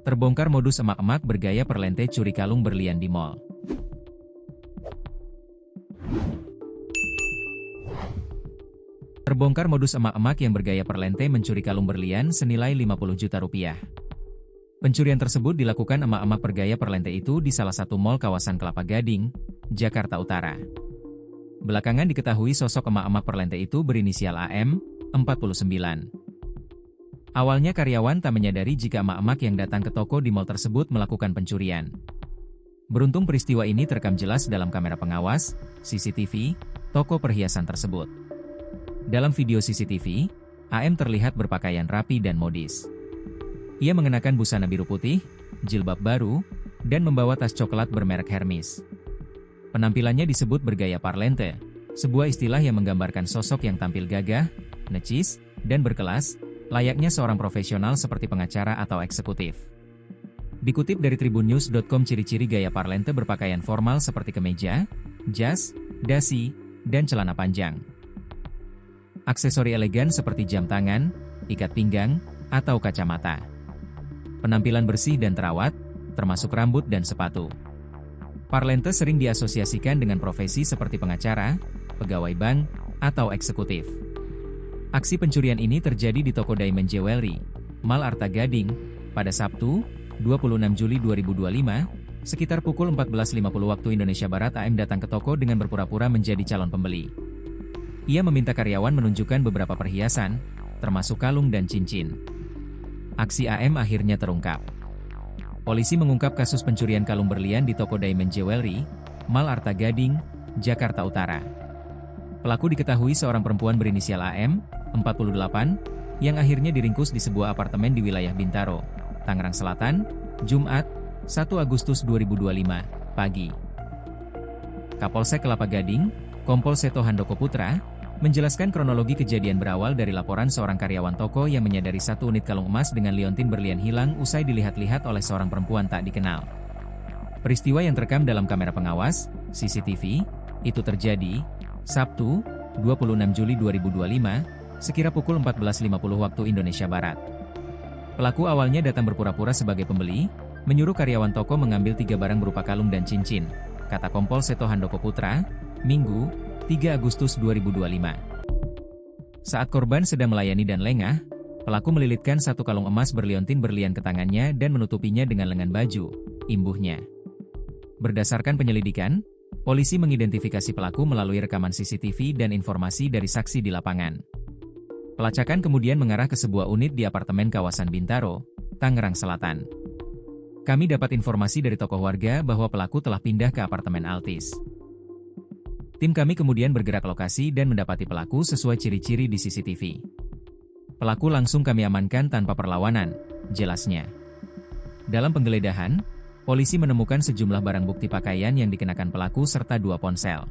Terbongkar modus emak-emak bergaya perlente curi kalung berlian di mal. Terbongkar modus emak-emak yang bergaya perlente mencuri kalung berlian senilai 50 juta rupiah. Pencurian tersebut dilakukan emak-emak bergaya perlente itu di salah satu mal kawasan Kelapa Gading, Jakarta Utara. Belakangan diketahui sosok emak-emak perlente itu berinisial AM, 49. Awalnya karyawan tak menyadari jika emak-emak yang datang ke toko di mal tersebut melakukan pencurian. Beruntung peristiwa ini terekam jelas dalam kamera pengawas, CCTV, toko perhiasan tersebut. Dalam video CCTV, AM terlihat berpakaian rapi dan modis. Ia mengenakan busana biru putih, jilbab baru, dan membawa tas coklat bermerek Hermes. Penampilannya disebut bergaya parlente, sebuah istilah yang menggambarkan sosok yang tampil gagah, necis, dan berkelas, layaknya seorang profesional seperti pengacara atau eksekutif. Dikutip dari tribunnews.com, ciri-ciri gaya parlente berpakaian formal seperti kemeja, jas, dasi, dan celana panjang. Aksesori elegan seperti jam tangan, ikat pinggang, atau kacamata. Penampilan bersih dan terawat, termasuk rambut dan sepatu. Parlente sering diasosiasikan dengan profesi seperti pengacara, pegawai bank, atau eksekutif. Aksi pencurian ini terjadi di toko Diamond Jewelry, Mall Arta Gading, pada Sabtu, 26 Juli 2025, sekitar pukul 14.50 waktu Indonesia Barat. AM datang ke toko dengan berpura-pura menjadi calon pembeli. Ia meminta karyawan menunjukkan beberapa perhiasan, termasuk kalung dan cincin. Aksi AM akhirnya terungkap. Polisi mengungkap kasus pencurian kalung berlian di toko Diamond Jewelry, Mall Arta Gading, Jakarta Utara. Pelaku diketahui seorang perempuan berinisial AM, 48, yang akhirnya diringkus di sebuah apartemen di wilayah Bintaro, Tangerang Selatan, Jumat, 1 Agustus 2025, pagi. Kapolsek Kelapa Gading, Kompol Seto Handoko Putra, menjelaskan kronologi kejadian berawal dari laporan seorang karyawan toko yang menyadari satu unit kalung emas dengan liontin berlian hilang usai dilihat-lihat oleh seorang perempuan tak dikenal. Peristiwa yang terekam dalam kamera pengawas, CCTV, itu terjadi Sabtu, 26 Juli 2025, sekira pukul 14.50 waktu Indonesia Barat. Pelaku awalnya datang berpura-pura sebagai pembeli, menyuruh karyawan toko mengambil 3 barang berupa kalung dan cincin, kata Kompol Seto Handoko Putra, Minggu, 3 Agustus 2025. Saat korban sedang melayani dan lengah, pelaku melilitkan satu kalung emas berliontin berlian ke tangannya dan menutupinya dengan lengan baju, imbuhnya. Berdasarkan penyelidikan, polisi mengidentifikasi pelaku melalui rekaman CCTV dan informasi dari saksi di lapangan. Pelacakan kemudian mengarah ke sebuah unit di apartemen kawasan Bintaro, Tangerang Selatan. Kami dapat informasi dari tokoh warga bahwa pelaku telah pindah ke apartemen Altis. Tim kami kemudian bergerak ke lokasi dan mendapati pelaku sesuai ciri-ciri di CCTV. Pelaku langsung kami amankan tanpa perlawanan, jelasnya. Dalam penggeledahan, polisi menemukan sejumlah barang bukti pakaian yang dikenakan pelaku serta 2 ponsel.